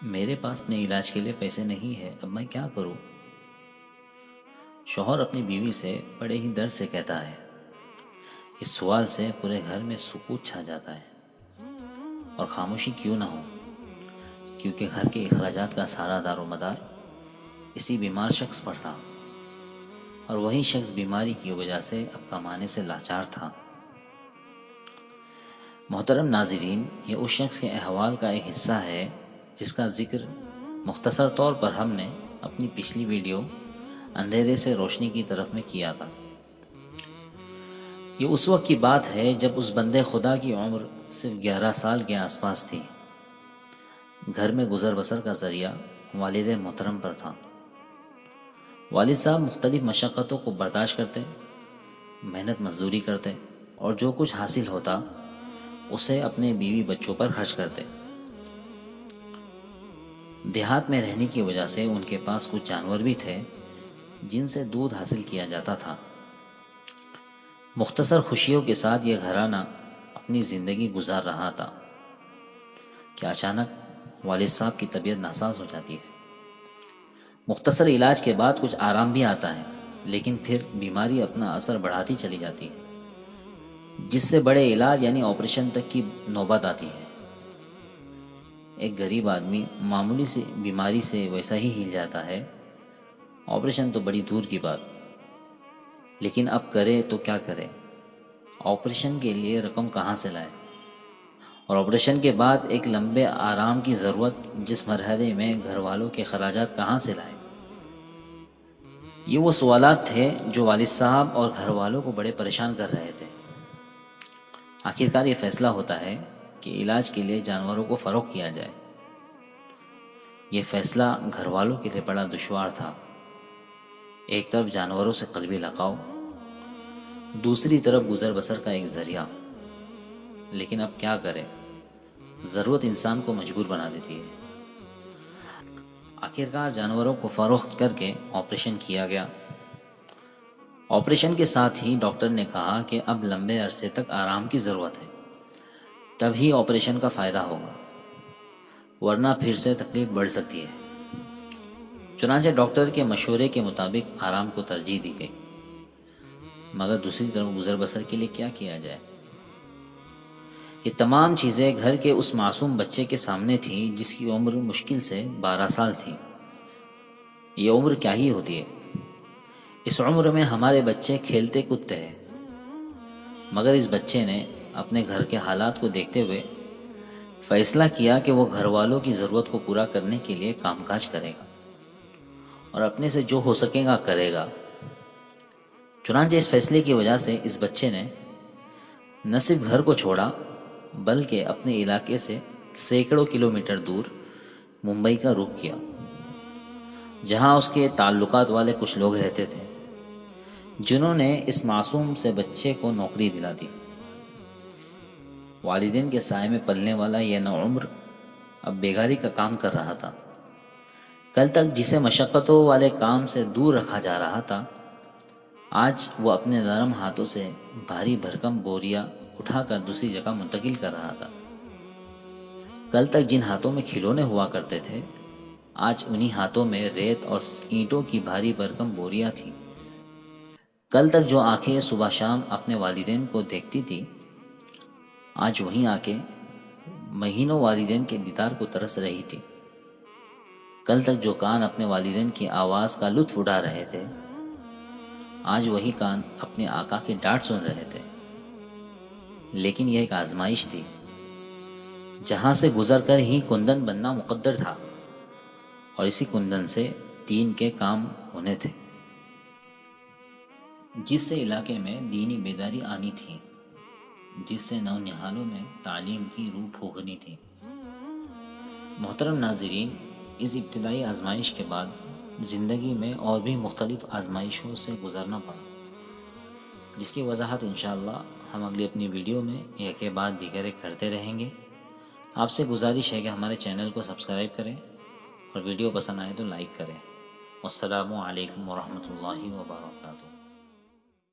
میرے پاس اپنے علاج کے لیے پیسے نہیں ہے، اب میں کیا کروں؟ شوہر اپنی بیوی سے بڑے ہی درد سے کہتا ہے۔ اس سوال سے پورے گھر میں سکوت چھا جاتا ہے، اور خاموشی کیوں نہ ہو، کیونکہ گھر کے اخراجات کا سارا دار و مدار اسی بیمار شخص پر تھا، اور وہی شخص بیماری کی وجہ سے اب کمانے سے لاچار تھا۔ محترم ناظرین، یہ اس شخص کے احوال کا ایک حصہ ہے جس کا ذکر مختصر طور پر ہم نے اپنی پچھلی ویڈیو اندھیرے سے روشنی کی طرف میں کیا تھا۔ یہ اس وقت کی بات ہے جب اس بندے خدا کی عمر صرف 11 سال کے آس پاس تھی۔ گھر میں گزر بسر کا ذریعہ والد محترم پر تھا۔ والد صاحب مختلف مشقتوں کو برداشت کرتے، محنت مزدوری کرتے، اور جو کچھ حاصل ہوتا اسے اپنے بیوی بچوں پر خرچ کرتے۔ دیہات میں رہنے کی وجہ سے ان کے پاس کچھ جانور بھی تھے جن سے دودھ حاصل کیا جاتا تھا۔ مختصر خوشیوں کے ساتھ یہ گھرانہ اپنی زندگی گزار رہا تھا کہ اچانک والد صاحب کی طبیعت ناساز ہو جاتی ہے۔ مختصر علاج کے بعد کچھ آرام بھی آتا ہے، لیکن پھر بیماری اپنا اثر بڑھاتی چلی جاتی ہے، جس سے بڑے علاج یعنی آپریشن تک کی نوبت آتی ہے۔ ایک غریب آدمی معمولی سی بیماری سے ویسا ہی ہل جاتا ہے، آپریشن تو بڑی دور کی بات۔ لیکن اب کرے تو کیا کرے؟ آپریشن کے لیے رقم کہاں سے لائے؟ اور آپریشن کے بعد ایک لمبے آرام کی ضرورت جس مرحلے میں گھر والوں کے خراجات کہاں سے لائے؟ یہ وہ سوالات تھے جو والد صاحب اور گھر والوں کو بڑے پریشان کر رہے تھے۔ آخرکار یہ فیصلہ ہوتا ہے کہ علاج کے لیے جانوروں کو فروخت کیا جائے۔ یہ فیصلہ گھر والوں کے لیے بڑا دشوار تھا۔ ایک طرف جانوروں سے قلبی لگاؤ، دوسری طرف گزر بسر کا ایک ذریعہ۔ لیکن اب کیا کرے؟ ضرورت انسان کو مجبور بنا دیتی ہے۔ آخرکار جانوروں کو فروخت کر کے آپریشن کیا گیا۔ آپریشن کے ساتھ ہی ڈاکٹر نے کہا کہ اب لمبے عرصے تک آرام کی ضرورت ہے، تب ہی آپریشن کا فائدہ ہوگا، ورنہ پھر سے تکلیف بڑھ سکتی ہے۔ چنانچہ ڈاکٹر کے مشورے کے مطابق آرام کو ترجیح دی گئی، مگر دوسری طرف گزر بسر کے لیے کیا کیا جائے؟ یہ تمام چیزیں گھر کے اس معصوم بچے کے سامنے تھیں جس کی عمر مشکل سے 12 سال تھی۔ یہ عمر کیا ہی ہوتی ہے؟ اس عمر میں ہمارے بچے کھیلتے کودتے ہیں، مگر اس بچے نے اپنے گھر کے حالات کو دیکھتے ہوئے فیصلہ کیا کہ وہ گھر والوں کی ضرورت کو پورا کرنے کے لیے کام کاج کرے گا، اور اپنے سے جو ہو سکے گا کرے گا۔ چنانچہ اس فیصلے کی وجہ سے اس بچے نے نہ صرف گھر کو چھوڑا، بلکہ اپنے علاقے سے سینکڑوں کلومیٹر دور ممبئی کا رخ کیا، جہاں اس کے تعلقات والے کچھ لوگ رہتے تھے جنہوں نے اس معصوم سے بچے کو نوکری دلا دی۔ والدین کے سائے میں پلنے والا یہ نوعمر اب بیگاری کا کام کر رہا تھا۔ کل تک جسے مشقتوں والے کام سے دور رکھا جا رہا تھا، آج وہ اپنے نرم ہاتھوں سے بھاری بھرکم بوریاں اٹھا کر دوسری جگہ منتقل کر رہا تھا۔ کل تک جن ہاتھوں میں کھلونے ہوا کرتے تھے، آج انہی ہاتھوں میں ریت اور اینٹوں کی بھاری بھرکم بوریاں تھیں۔ کل تک جو آنکھیں صبح شام اپنے والدین کو دیکھتی تھی، آج وہیں آنکھیں مہینوں والدین کے دیدار کو ترس رہی تھی۔ کل تک جو کان اپنے والدین کی آواز کا لطف اٹھا رہے تھے، آج وہی کان اپنے آقا کی ڈانٹ سن رہے تھے۔ لیکن یہ ایک آزمائش تھی، جہاں سے گزر کر ہی کندن بننا مقدر تھا، اور اسی کندن سے دین کے کام ہونے تھے، جس سے علاقے میں دینی بیداری آنی تھی، جس سے نونہالوں میں تعلیم کی روح پھونکنی تھی۔ محترم ناظرین، اس ابتدائی آزمائش کے بعد زندگی میں اور بھی مختلف آزمائشوں سے گزرنا پڑا، جس کی وضاحت انشاءاللہ ہم اگلی اپنی ویڈیو میں ایک کے بعد دیگر کرتے رہیں گے۔ آپ سے گزارش ہے کہ ہمارے چینل کو سبسکرائب کریں، اور ویڈیو پسند آئے تو لائک کریں۔ والسلام علیکم ورحمۃ اللہ وبرکاتہ۔